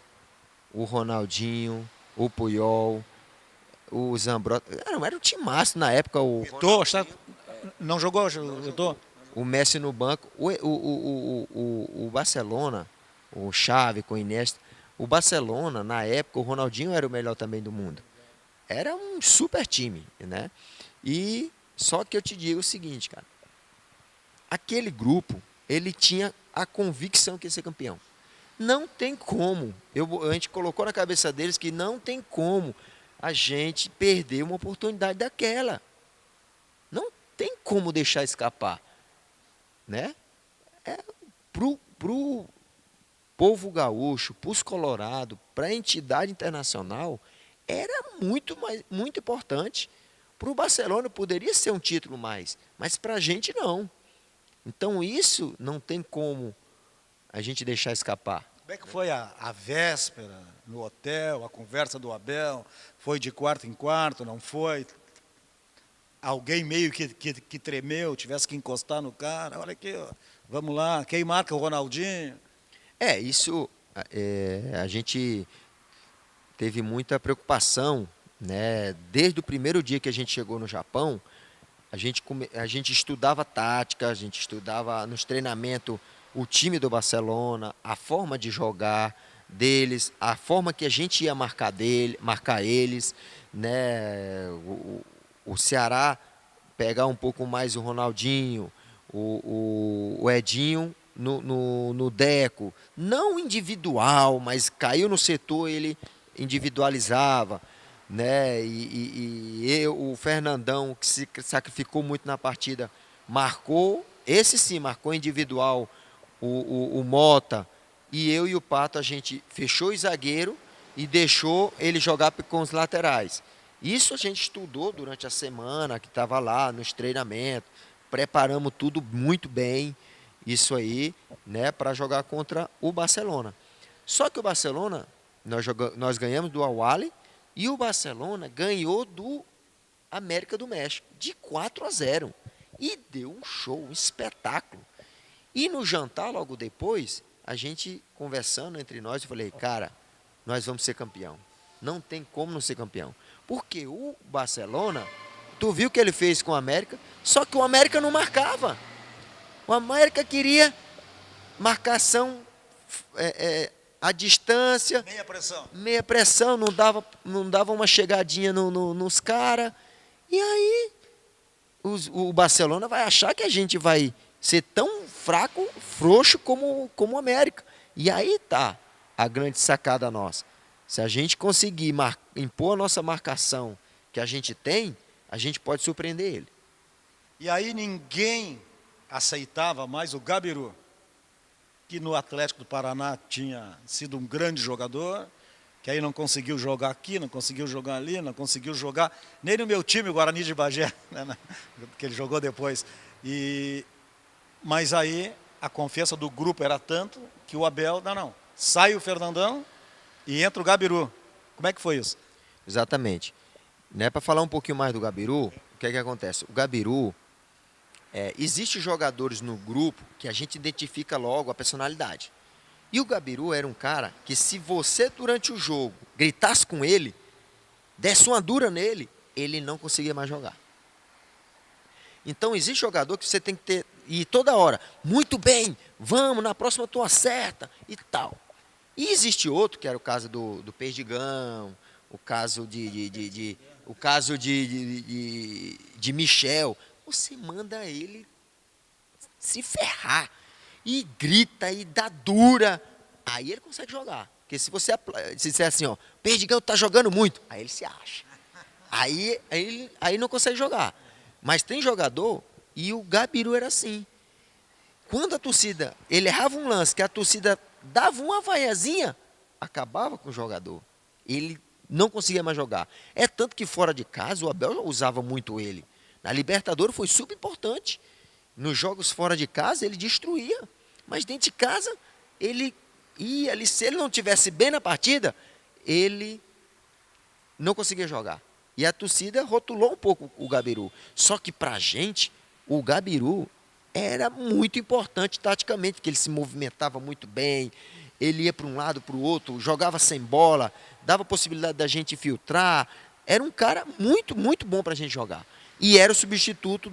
o Ronaldinho, o Puyol, o Zambrota. Era um timaço na época. O Eto'o, não jogou, Eto'o? O Messi no banco. O Barcelona, o Xavi com o Iniesta. O Barcelona, na época, o Ronaldinho era o melhor também do mundo. Era um super time, né? E só que eu te digo o seguinte, cara. Aquele grupo, ele tinha a convicção que ia ser campeão. Não tem como. A gente colocou na cabeça deles que não tem como a gente perder uma oportunidade daquela. Não tem como deixar escapar, né? Pro povo gaúcho, para os colorados, para a entidade internacional, era muito importante. Para o Barcelona poderia ser um título mais, mas para a gente não. Então isso não tem como a gente deixar escapar. Como é que foi a véspera no hotel, a conversa do Abel? Foi de quarto em quarto, não foi? Alguém meio que tremeu, tivesse que encostar no cara. Olha aqui, ó, vamos lá, quem marca o Ronaldinho? Isso a gente teve muita preocupação, né? Desde o primeiro dia que a gente chegou no Japão, a gente estudava tática, a gente estudava nos treinamentos o time do Barcelona, a forma de jogar deles, a forma que a gente ia marcar eles, né? O Ceará pegar um pouco mais o Ronaldinho, o Edinho no Deco, não individual, mas caiu no setor, ele individualizava, né? O Fernandão, que se sacrificou muito na partida, marcou, esse sim, marcou individual, o Mota, e eu e o Pato, a gente fechou o zagueiro e deixou ele jogar com os laterais. Isso a gente estudou durante a semana, que estava lá nos treinamentos, preparamos tudo muito bem, isso aí, né, para jogar contra o Barcelona. Só que o Barcelona, nós ganhamos do Al-Ahly e o Barcelona ganhou do América do México, de 4-0. E deu um show, um espetáculo. E no jantar, logo depois, a gente conversando entre nós, eu falei, cara, nós vamos ser campeão. Não tem como não ser campeão. Porque o Barcelona, tu viu o que ele fez com o América, só que o América não marcava. O América queria marcação à distância. Meia pressão, não dava uma chegadinha nos caras. E aí, o Barcelona vai achar que a gente vai ser tão fraco, frouxo como o América. E aí tá a grande sacada nossa. Se a gente conseguir impor a nossa marcação que a gente tem, a gente pode surpreender ele. E aí ninguém aceitava mais o Gabiru. que no Atlético do Paraná tinha sido um grande jogador, que aí não conseguiu jogar aqui, não conseguiu jogar ali, não conseguiu jogar nem no meu time, o Guarani de Bagé, né, que ele jogou depois. Mas aí a confiança do grupo era tanto que o Abel, não, sai o Fernandão e entra o Gabiru. Como é que foi isso? Exatamente. Né, para falar um pouquinho mais do Gabiru, o que é que acontece? O Gabiru, existem jogadores no grupo que a gente identifica logo a personalidade. E o Gabiru era um cara que, se você durante o jogo gritasse com ele, desse uma dura nele, ele não conseguia mais jogar. Então existe jogador que você tem que ter, e toda hora, muito bem, vamos, na próxima tu acerta e tal. E existe outro, que era o caso do Perdigão, o caso de Michel. Você manda ele se ferrar e grita e dá dura, aí ele consegue jogar. Porque se você disser assim, ó, Perdigão tá jogando muito, aí ele se acha. Aí não consegue jogar. Mas tem jogador, e o Gabiru era assim. Quando a torcida, ele errava um lance, que a torcida dava uma vaiazinha, acabava com o jogador. Ele não conseguia mais jogar. É tanto que fora de casa o Abel usava muito ele. Na Libertadores foi super importante. Nos jogos fora de casa ele destruía. Mas dentro de casa ele ia ali. Se ele não tivesse bem na partida, ele não conseguia jogar. E a torcida rotulou um pouco o Gabiru. Só que pra gente, o Gabiru era muito importante taticamente, porque ele se movimentava muito bem, ele ia para um lado, para o outro, jogava sem bola, dava possibilidade da gente filtrar. Era um cara muito, muito bom para a gente jogar. E era o substituto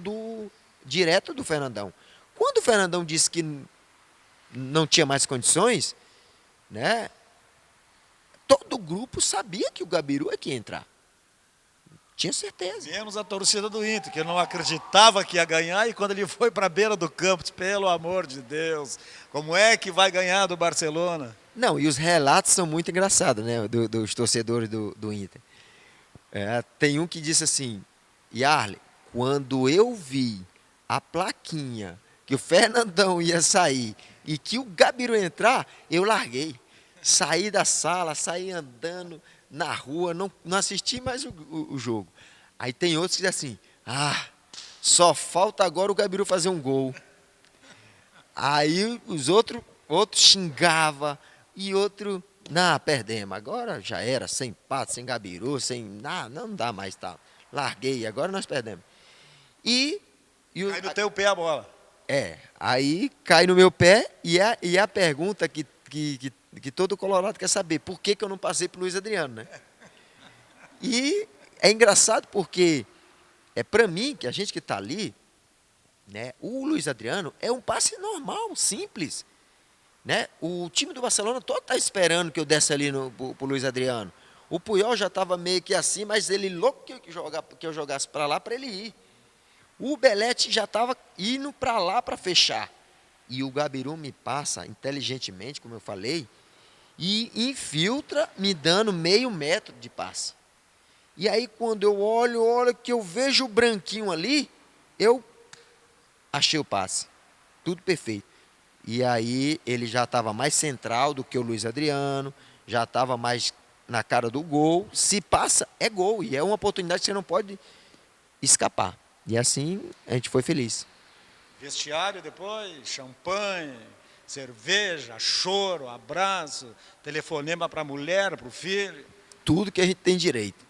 direto do Fernandão. Quando o Fernandão disse que não tinha mais condições, né, todo o grupo sabia que o Gabiru é que ia entrar. Tinha certeza. Menos a torcida do Inter, que não acreditava que ia ganhar, e quando ele foi para a beira do campo, disse, pelo amor de Deus, como é que vai ganhar do Barcelona? Não, e os relatos são muito engraçados, né, dos torcedores do Inter. Tem um que disse assim, Yarley, quando eu vi a plaquinha que o Fernandão ia sair e que o Gabiru ia entrar, eu larguei. Saí da sala, saí andando na rua, não assisti mais o jogo. Aí tem outros que dizem assim, só falta agora o Gabiru fazer um gol. Aí os outros xingavam e outro, não, perdemos, agora já era, sem Pato, sem Gabiru, não dá mais tal. Larguei, agora nós perdemos. Aí no teu pé a bola. Aí cai no meu pé e a pergunta que todo colorado quer saber, por que eu não passei para o Luiz Adriano, né? E é engraçado porque, para mim, que a gente que está ali, né, o Luiz Adriano é um passe normal, simples. Né? O time do Barcelona todo está esperando que eu desse ali para o Luiz Adriano. O Puyol já estava meio que assim, mas ele louco que eu jogasse para lá para ele ir. O Belete já estava indo para lá para fechar. E o Gabiru me passa inteligentemente, como eu falei, e infiltra me dando meio metro de passe. E aí quando eu olho que eu vejo o branquinho ali, eu achei o passe. Tudo perfeito. E aí ele já estava mais central do que o Luiz Adriano, já estava mais na cara do gol. Se passa, é gol. E é uma oportunidade que você não pode escapar. E assim a gente foi feliz. Vestiário depois, champanhe, cerveja, choro, abraço, telefonema para a mulher, para o filho. Tudo que a gente tem direito.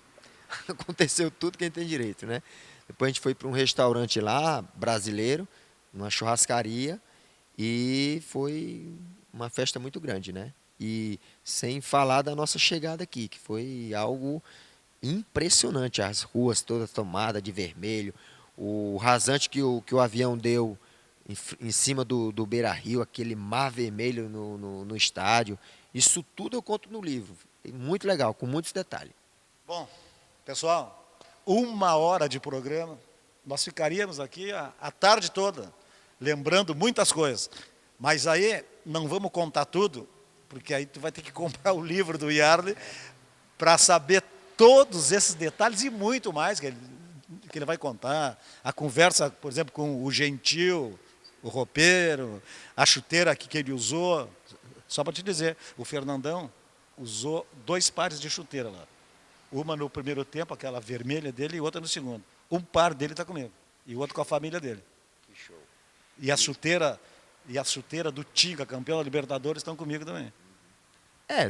Aconteceu tudo que a gente tem direito, né? Depois a gente foi para um restaurante lá, brasileiro, numa churrascaria, e foi uma festa muito grande, né? E sem falar da nossa chegada aqui, que foi algo impressionante. As ruas todas tomadas de vermelho, o rasante que o avião deu em cima do Beira-Rio, aquele mar vermelho no estádio. Isso tudo eu conto no livro. Muito legal, com muitos detalhes. Bom, pessoal, 1 hora de programa, nós ficaríamos aqui a tarde toda, lembrando muitas coisas. Mas aí não vamos contar tudo, porque aí tu vai ter que comprar o livro do Yarley para saber todos esses detalhes e muito mais que ele vai contar. A conversa, por exemplo, com o Gentil, o roupeiro, a chuteira que ele usou. Só para te dizer, o Fernandão usou 2 pares de chuteira lá. Uma no primeiro tempo, aquela vermelha dele, e outra no segundo. Um par dele está comigo, e o outro com a família dele. Que show. E a chuteira do Tinga, campeão da Libertadores, estão comigo também.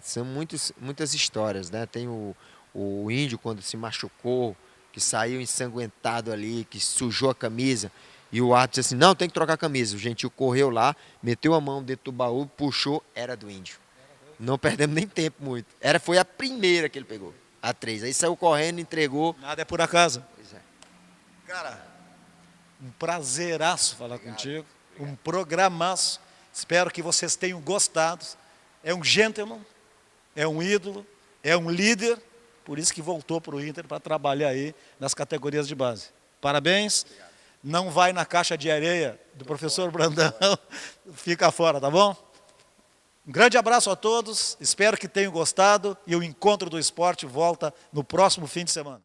São muitas histórias, né? Tem o Índio quando se machucou, que saiu ensanguentado ali, que sujou a camisa, e o árbitro disse assim, não, tem que trocar a camisa. O Gentil correu lá, meteu a mão dentro do baú, puxou, era do Índio. Não perdemos nem tempo muito. Foi a primeira que ele pegou, a 3. Aí saiu correndo, entregou. Nada é por acaso. Pois é. Cara, um prazeraço falar contigo, um programaço. Espero que vocês tenham gostado. É um gentleman, é um ídolo, é um líder, por isso que voltou para o Inter para trabalhar aí nas categorias de base. Parabéns. Não vai na caixa de areia do professor Brandão, fica fora, tá bom? Um grande abraço a todos, espero que tenham gostado e o Encontro do Esporte volta no próximo fim de semana.